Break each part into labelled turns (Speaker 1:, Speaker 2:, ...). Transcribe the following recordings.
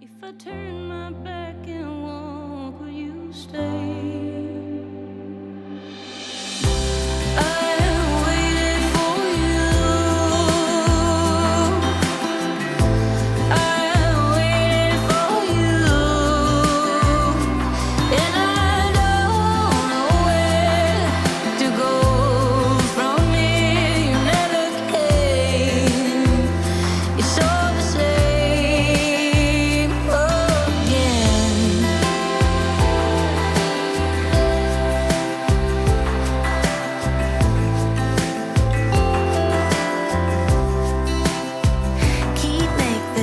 Speaker 1: If I turn my back and walk, will you stay?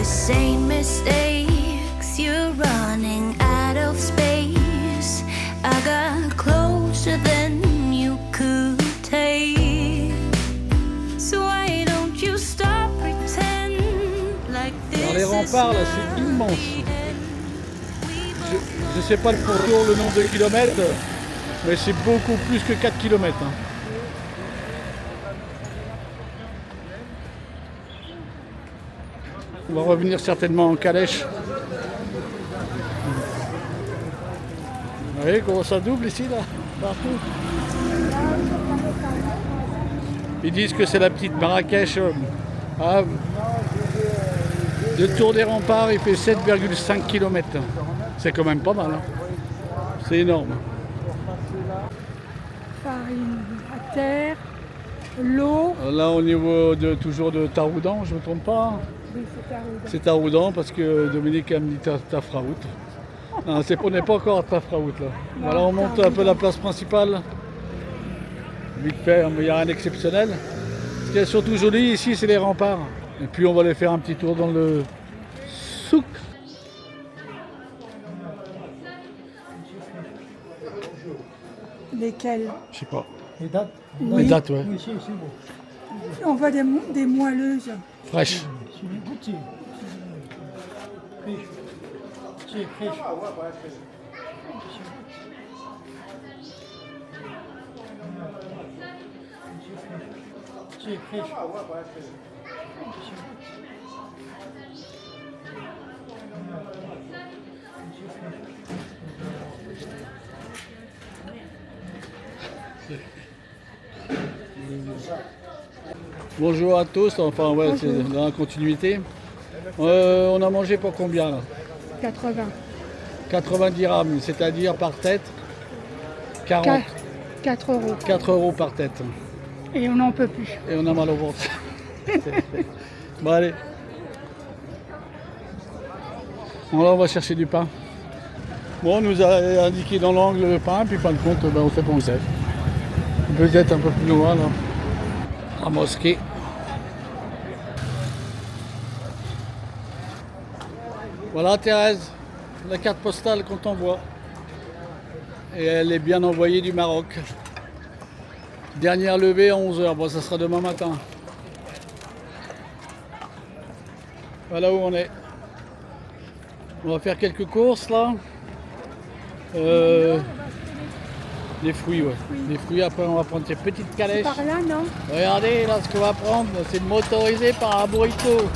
Speaker 1: Same mistakes, you're running out of space. I got closer than you could take. So why don't you stop pretend like this?
Speaker 2: Dans les remparts, là, c'est immense. Je ne sais pas le pourtour, le nombre de kilomètres, mais c'est beaucoup plus que 4 kilomètres. Hein. On va revenir certainement en calèche. Vous voyez comment ça double ici, là, partout. Ils disent que c'est la petite Marrakech. Le tour des remparts, il fait 7,5 km. C'est quand même pas mal. Hein. C'est énorme.
Speaker 3: Farine à terre, l'eau.
Speaker 2: Là, au niveau toujours de Taroudan, je ne me trompe pas.
Speaker 3: Oui,
Speaker 2: c'est Taroudan parce que Dominique a me dit Tafraout. On n'est pas encore à Tafraout là. Voilà, on monte un peu la place principale. Vite fait, mais il n'y a rien d'exceptionnel. Ce qui est surtout joli ici, c'est les remparts. Et puis on va aller faire un petit tour dans le souk.
Speaker 3: Lesquels?
Speaker 2: Je sais pas.
Speaker 4: Les dates?
Speaker 2: Oui. Les dates, ouais.
Speaker 4: Oui, c'est bon.
Speaker 3: On voit des moelleuses.
Speaker 2: Fraîches.
Speaker 4: C'est les goûter. C'est fraîche. C'est fraîche.
Speaker 2: Bonjour à tous, enfin ouais, c'est dans la continuité. On a mangé pour combien là?
Speaker 3: 80.
Speaker 2: 90 dirhams, c'est-à-dire par tête 40.
Speaker 3: 4 euros.
Speaker 2: 4 euros par tête.
Speaker 3: Et on n'en peut plus.
Speaker 2: Et on a mal au ventre. Bon allez. Bon là on va chercher du pain. Bon on nous a indiqué dans l'angle le pain, puis fin de compte ben, on sait pas où c'est. Peut-être un peu plus loin là. La mosquée. Voilà Thérèse, la carte postale qu'on t'envoie. Et elle est bien envoyée du Maroc. Dernière levée à 11h, bon ça sera demain matin. Voilà où on est. On va faire quelques courses là. Des fruits, ouais. Des fruits, après on va prendre ces petites calèches.
Speaker 3: Par là, non?
Speaker 2: Regardez là ce qu'on va prendre, c'est motorisé par un burrito.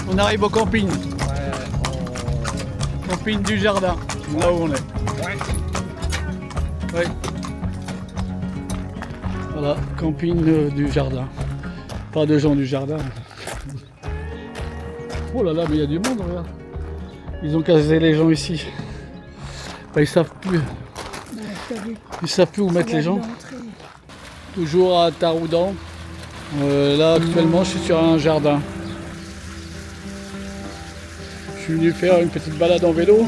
Speaker 2: On arrive au camping. Camping du jardin, là où on est. Oui. Voilà, camping du jardin. Pas de gens du jardin. Oh là là, mais il y a du monde, regarde. Ils ont casé les gens ici. Bah, ils savent plus. Ils savent plus où mettre les gens. toujours à Taroudan. Là actuellement je suis sur un jardin. Je suis venu faire une petite balade en vélo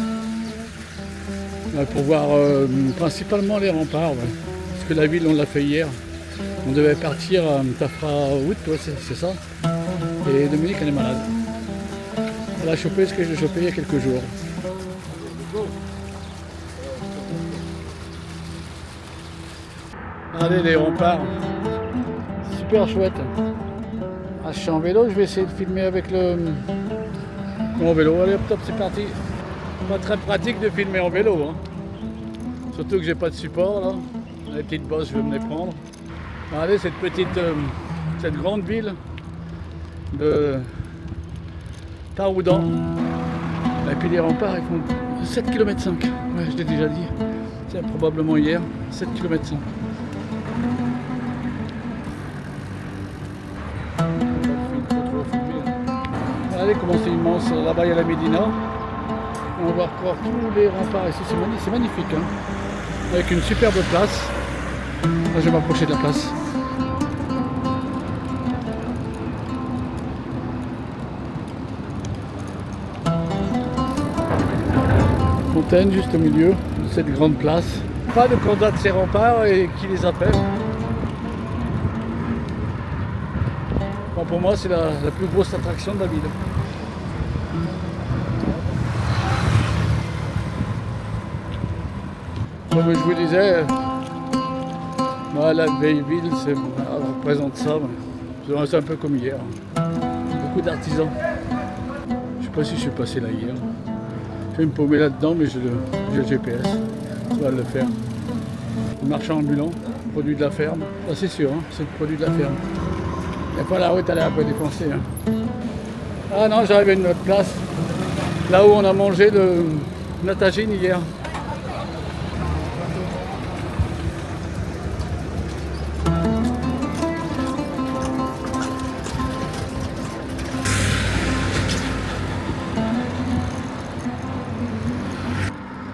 Speaker 2: pour voir principalement les remparts. Ouais. Parce que la ville on l'a fait hier. On devait partir à Tafraout, ouais, c'est ça. Et Dominique elle est malade. Elle a chopé ce que j'ai chopé il y a quelques jours. Regardez les remparts. Super chouette. Ah, je suis en vélo, je vais essayer de filmer avec mon vélo. Allez hop, top, c'est parti. Pas très pratique de filmer en vélo. Hein. Surtout que j'ai pas de support là. Les petites bosses, je vais me les prendre. Regardez cette grande ville de Taroudan. Et puis les remparts, ils font 7,5 km. Ouais, je l'ai déjà dit. C'est probablement hier. 7,5 km. Regardez comment c'est immense. Là-bas, il y a la Médina. On va voir tous les remparts ici. C'est magnifique. Hein. Avec une superbe place. Là, je vais m'approcher de la place. Fontaine juste au milieu de cette grande place. Pas de candidat de ces remparts et qui les appelle. Bon, pour moi, c'est la plus grosse attraction de la ville. Comme je vous disais, la vieille ville, elle représente ça. C'est un peu comme hier. Beaucoup d'artisans. Je ne sais pas si je suis passé là hier. Je vais me paumer là-dedans, mais j'ai le GPS. Ça va le faire. Le marchand ambulant, produit de la ferme. Ça c'est sûr, hein, c'est le produit de la ferme. Il n'y a pas la route, elle est un peu défoncée. Hein. Ah non, j'arrive à une autre place. Là où on a mangé la tagine hier.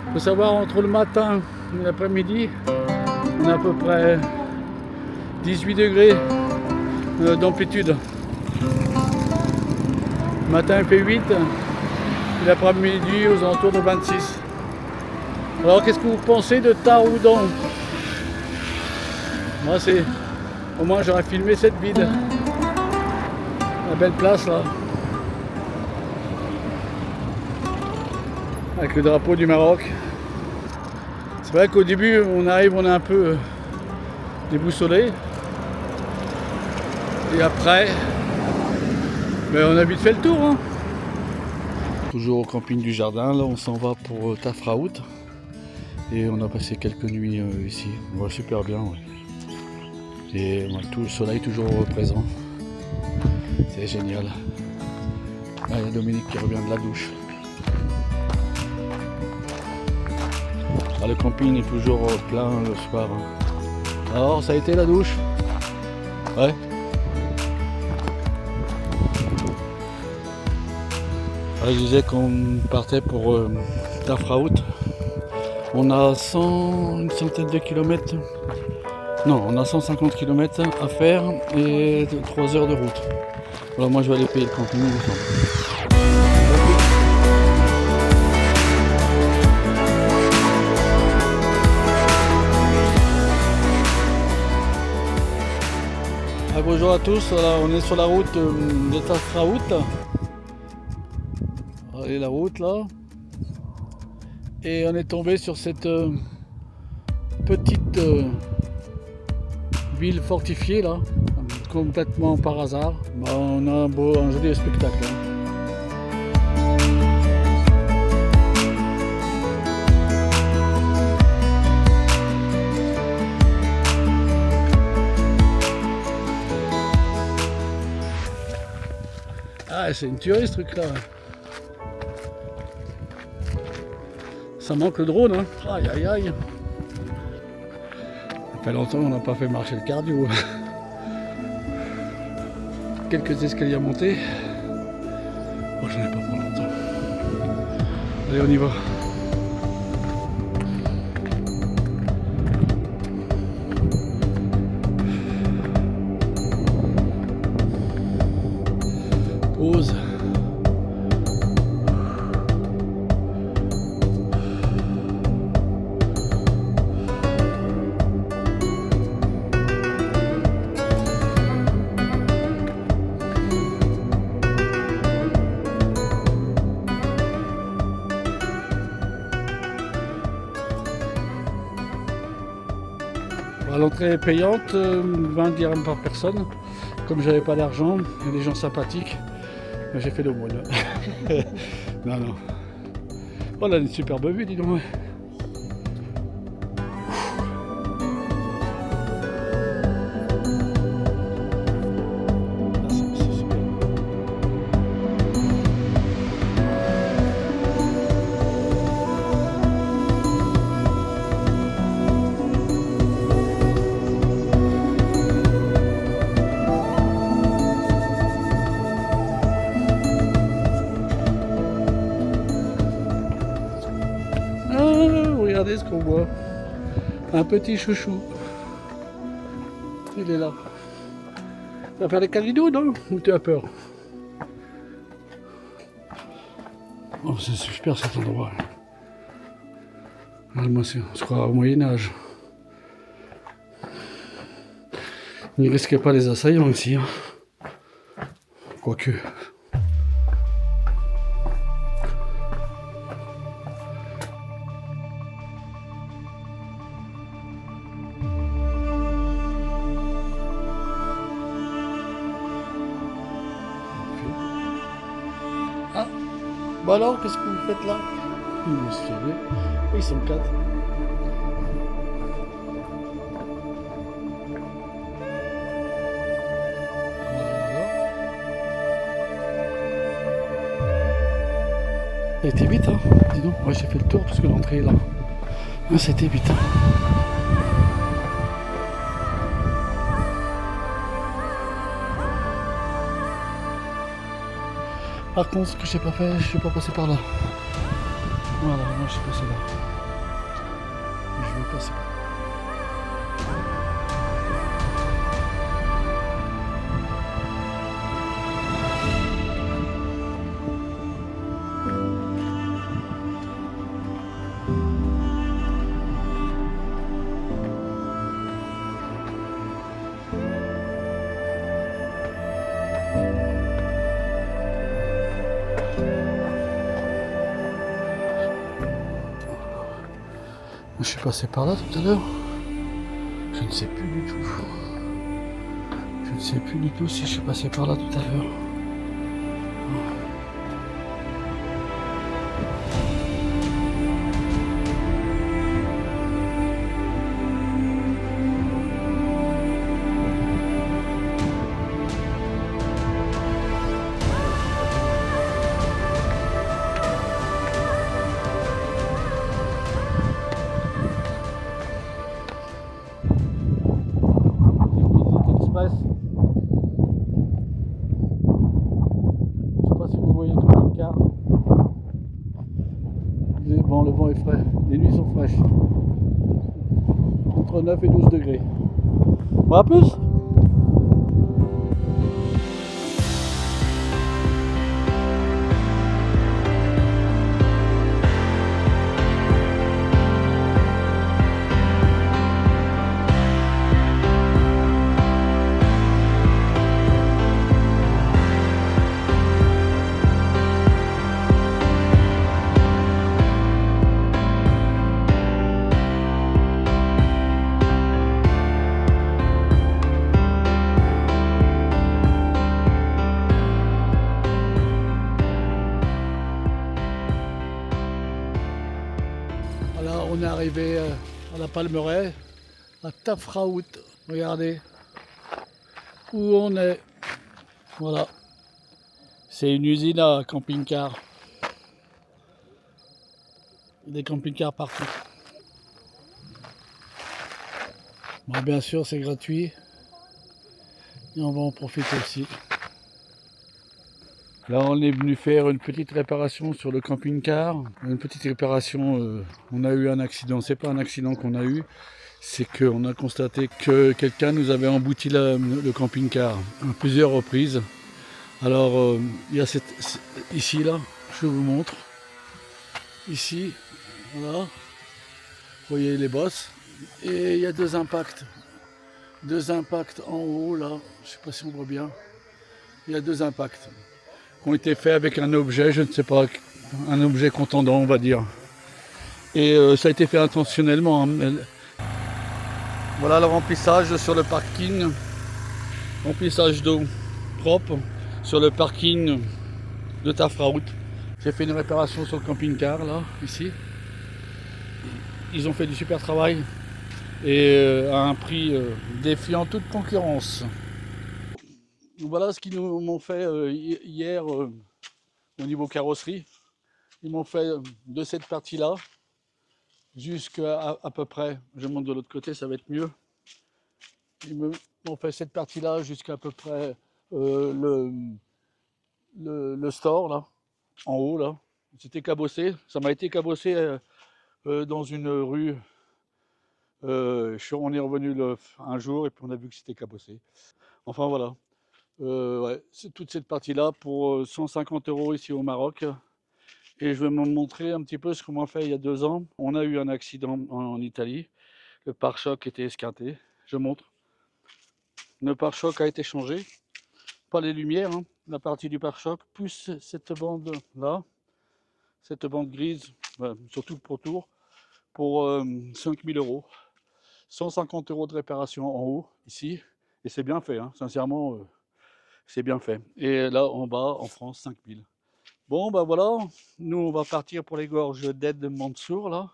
Speaker 2: Il faut savoir, entre le matin et l'après-midi, on a à peu près 18 degrés d'amplitude. Le matin il fait 8 et l'après-midi aux alentours de 26. Alors qu'est-ce que vous pensez de Taroudan? Moi c'est... Au moins j'aurais filmé cette ville. La belle place là. Avec le drapeau du Maroc. C'est vrai qu'au début, on arrive, on est un peu déboussolé. Et après, on a vite fait le tour. Hein. Toujours au camping du jardin, là on s'en va pour Tafraout. Et on a passé quelques nuits ici. On voit super bien. Ouais. Et tout le soleil toujours présent. C'est génial. Là, il y a Dominique qui revient de la douche. Le camping est toujours plein le soir. Alors, ça a été la douche? Ouais. Je disais qu'on partait pour Tafraout. On a une centaine de kilomètres. Non, on a 150 km à faire et 3 heures de route. Alors moi je vais aller payer le camping. Bonjour à tous, voilà, on est sur la route de Tafraout. Regardez la route là. Et on est tombé sur cette petite ville fortifiée là, complètement par hasard. On a un joli spectacle. Hein. Ah, c'est une tuerie ce truc là. Ça manque le drone, hein. Aïe aïe aïe. Ça fait longtemps qu'on n'a pas fait marcher le cardio. Quelques escaliers à monter. Oh, j'en ai pas pour longtemps. Allez, on y va. L'entrée est payante, 20 dirhams par personne. Comme j'avais pas d'argent, il y a des gens sympathiques, j'ai fait l'aumône. Non, non. Oh là, une superbe vue, dis donc. C'est super. Regardez ce qu'on voit. Un petit chouchou. Il est là. Tu vas faire les câlinous, non? Ou tu as peur? Oh, c'est super cet endroit. Moi, on se croit au Moyen-Âge. Il ne risquait pas les assaillants ici. Hein. Quoique. Ah, bah alors, qu'est-ce que vous faites là? Ils vont se filmer. Ils sont 4. Ça a été vite, hein? Dis donc, moi j'ai fait le tour parce que l'entrée est là. Ah, ça a été vite. Hein. Par contre, ce que j'ai pas fait, je suis pas passé par là. Voilà, moi je suis passé là. Je vais passer par là. Je suis passé par là tout à l'heure. Je ne sais plus du tout. Je ne sais plus du tout si je suis passé par là tout à l'heure. Express. Je sais pas si vous voyez le camping-car. Bon, le vent est frais. Les nuits sont fraîches. Entre 9 et 12 degrés. Bon, à plus. Voilà, on est arrivé à la Palmeraie, à Tafraout. Regardez où on est. Voilà. C'est une usine à camping-car. Il y a des camping-cars partout. Bon, bien sûr, c'est gratuit. Et on va en profiter aussi. Là, on est venu faire une petite réparation sur le camping-car. Une petite réparation, on a eu un accident. C'est pas un accident qu'on a eu, c'est qu'on a constaté que quelqu'un nous avait embouti le camping-car à plusieurs reprises. Alors, il y a ici, là, je vous montre. Ici, voilà. Vous voyez les bosses. Et il y a deux impacts. Deux impacts en haut, là. Je sais pas si on voit bien. Il y a deux impacts qui ont été faits avec un objet, je ne sais pas, un objet contondant, on va dire. Et ça a été fait intentionnellement. Hein. Voilà le remplissage sur le parking. Remplissage d'eau propre sur le parking de Tafraout. J'ai fait une réparation sur le camping-car là, ici. Ils ont fait du super travail et à un prix défiant toute concurrence. Voilà ce qu'ils m'ont fait hier au niveau carrosserie. Ils m'ont fait de cette partie-là jusqu'à à peu près, je monte de l'autre côté, ça va être mieux. Ils m'ont fait cette partie-là jusqu'à peu près le store là, en haut là. C'était cabossé, ça m'a été cabossé dans une rue. On est revenu un jour et puis on a vu que c'était cabossé. Enfin voilà. Ouais, c'est toute cette partie-là pour 150 € ici au Maroc. Et je vais me montrer un petit peu ce qu'on m'a fait il y a 2 ans. On a eu un accident en Italie. Le pare-choc était esquinté. Je montre. Le pare-choc a été changé. Pas les lumières, hein. La partie du pare-choc, plus cette bande-là, cette bande grise, surtout pour tour, pour 5000 €. 150 € de réparation en haut, ici. Et c'est bien fait, hein. Sincèrement, c'est bien fait. Et là, en bas, en France, 5000. Bon, bah voilà, nous on va partir pour les gorges d'Ed Mansour là.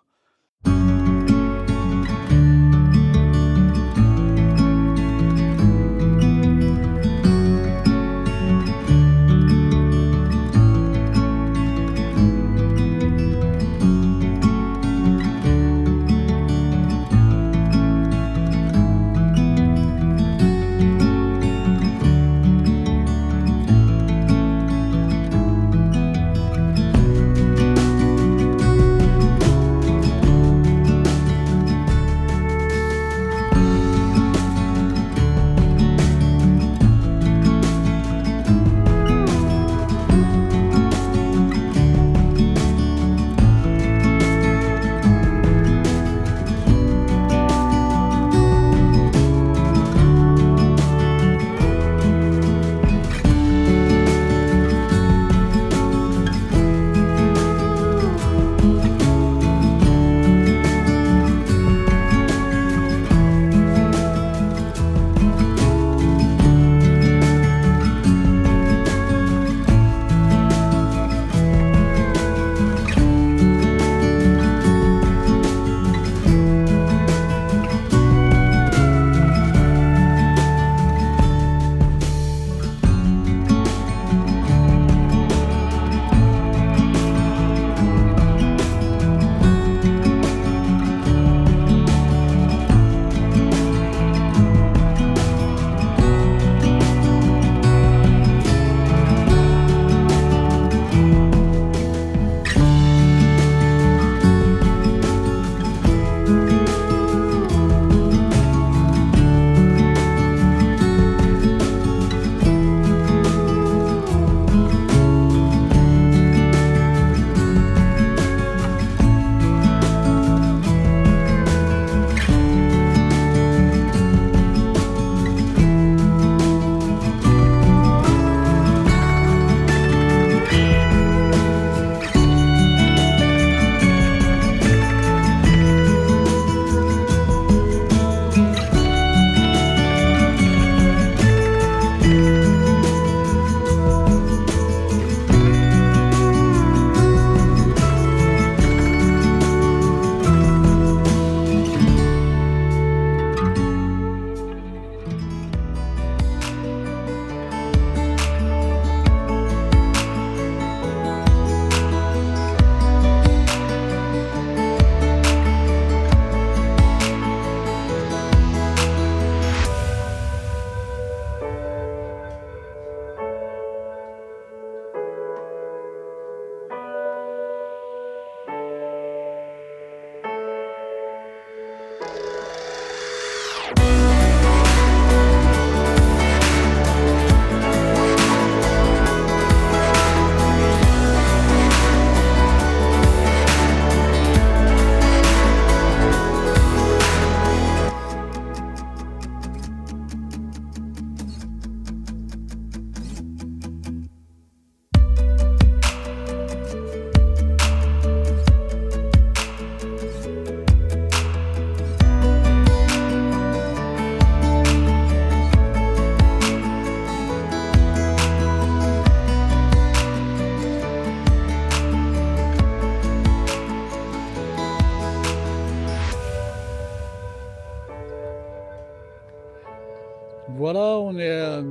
Speaker 2: Voilà, on est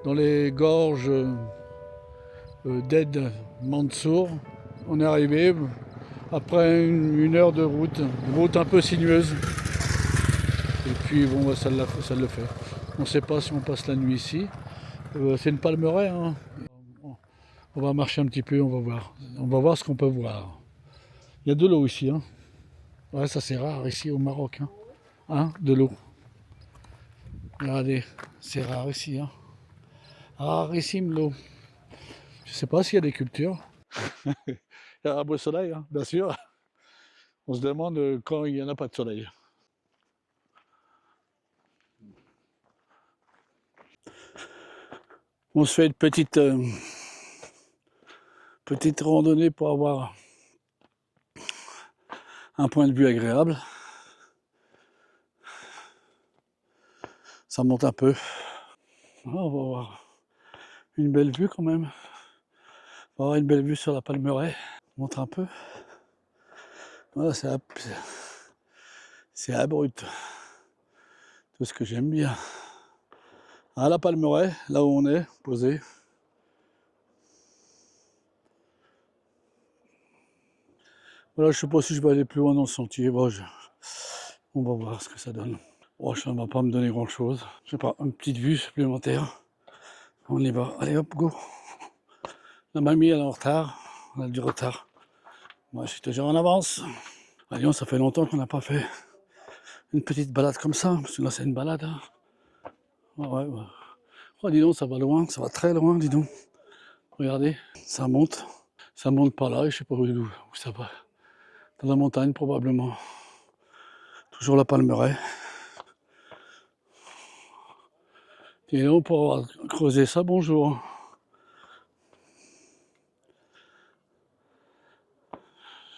Speaker 2: dans les gorges d'Ed Mansour. On est arrivé après une heure de route un peu sinueuse. Et puis bon, bah, ça le fait. On ne sait pas si on passe la nuit ici. C'est une palmeraie, hein. On va marcher un petit peu, on va voir. On va voir ce qu'on peut voir. Il y a de l'eau ici, hein. Ouais, ça c'est rare ici au Maroc, hein. Hein, de l'eau. Regardez, c'est rare ici, hein. Rarissime l'eau. Je sais pas s'il y a des cultures. Il y a un beau soleil, hein, bien sûr. On se demande quand il n'y en a pas de soleil. On se fait une petite randonnée pour avoir un point de vue agréable. Ça monte un peu. Ah, on va avoir une belle vue quand même. On va avoir une belle vue sur la Palmeraie. On monte un peu. Voilà, c'est abrupt. Tout ce que j'aime bien. À la Palmeraie, là où on est posé. Voilà, je sais pas si je vais aller plus loin dans le sentier. Bon, on va voir ce que ça donne. Bon, ça ne va pas me donner grand chose. Je sais pas, une petite vue supplémentaire. On y va. Allez hop, go. La mamie, elle est en retard. On a du retard. Moi, je suis toujours en avance. À Lyon, ça fait longtemps qu'on n'a pas fait une petite balade comme ça. Parce que là, c'est une balade. Hein. Ouais. Oh, dis donc, ça va loin. Ça va très loin, dis donc. Regardez, ça monte. Ça monte par là. Je sais pas où ça va. Dans la montagne, probablement. Toujours la Palmeraie. Et donc, pour avoir creusé ça, bonjour.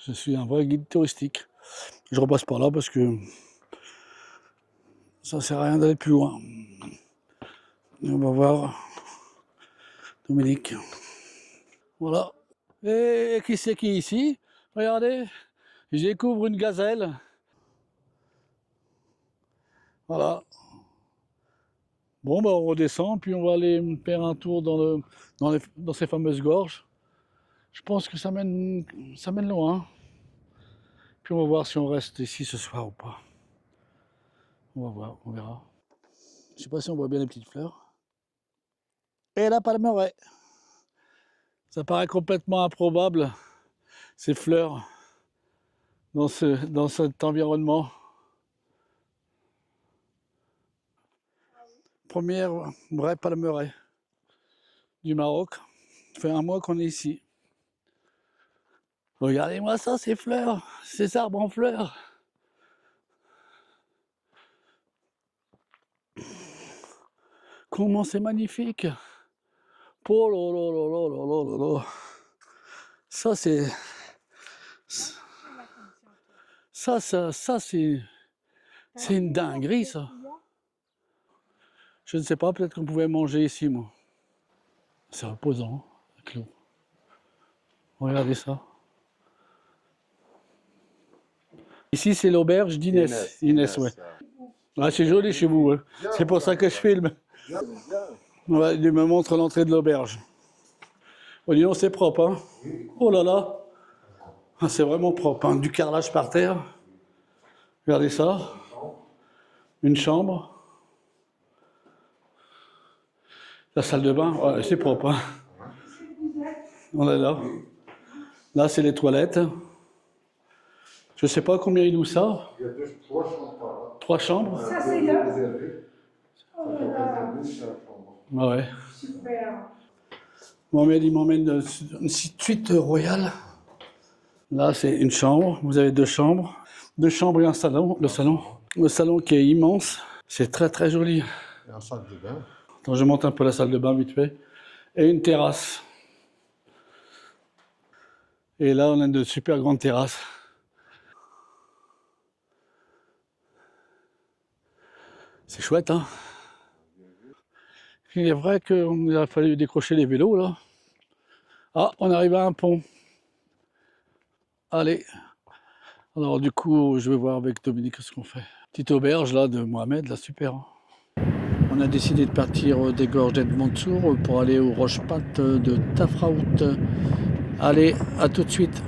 Speaker 2: Je suis un vrai guide touristique. Je repasse par là parce que ça sert à rien d'aller plus loin. Et on va voir Dominique. Voilà. Et qui c'est qui est ici? Regardez, je découvre une gazelle. Voilà. Bon, bah, on redescend, puis on va aller faire un tour dans ces fameuses gorges. Je pense que ça mène loin. Puis on va voir si on reste ici ce soir ou pas. On va voir, on verra. Je sais pas si on voit bien les petites fleurs. Et la palmeraie. Ça paraît complètement improbable, ces fleurs, dans cet environnement. Première vraie palmeraie du Maroc. Ça fait un mois qu'on est ici. Regardez-moi ça, ces fleurs, ces arbres en fleurs. Comment c'est magnifique. Oh là là là là là là là là. Ça c'est... Ça c'est une dinguerie ça. Je ne sais pas, peut-être qu'on pouvait manger ici, moi. C'est reposant, avec l'eau. Regardez ça. Ici, c'est l'auberge d'Inès. Inès, ouais. Ah, c'est joli chez vous, hein. C'est pour ça que je filme. Ouais, il me montre l'entrée de l'auberge. Oh, dis donc, c'est propre, hein. Oh là là. Ah, c'est vraiment propre, hein. Du carrelage par terre. Regardez ça. Une chambre. La salle de bain, ouais, c'est propre, hein. On est là. Là, c'est les toilettes. Je sais pas combien il loue ça.
Speaker 5: Il y a trois chambres par là.
Speaker 2: 3 chambres.
Speaker 3: Ça, c'est là.
Speaker 5: Réservé. Ça peut réserver, c'est la chambre.
Speaker 2: Ah ouais.
Speaker 3: Super.
Speaker 2: Mohamed, il m'emmène une suite royale. Là, c'est une chambre. Vous avez 2 chambres. 2 chambres et un salon. Le salon qui est immense. C'est très très joli.
Speaker 5: Et en salle de bain.
Speaker 2: Attends, je monte un peu la salle de bain vite fait. Et une terrasse. Et là, on a de super grandes terrasses. C'est chouette, hein. Il est vrai qu'il a fallu décrocher les vélos, là. Ah, on arrive à un pont. Allez. Alors, du coup, je vais voir avec Dominique ce qu'on fait. Petite auberge, là, de Mohamed, là, super. Hein. On a décidé de partir des gorges d'Edmontour pour aller aux Roches Pattes de Tafraout. Allez, à tout de suite.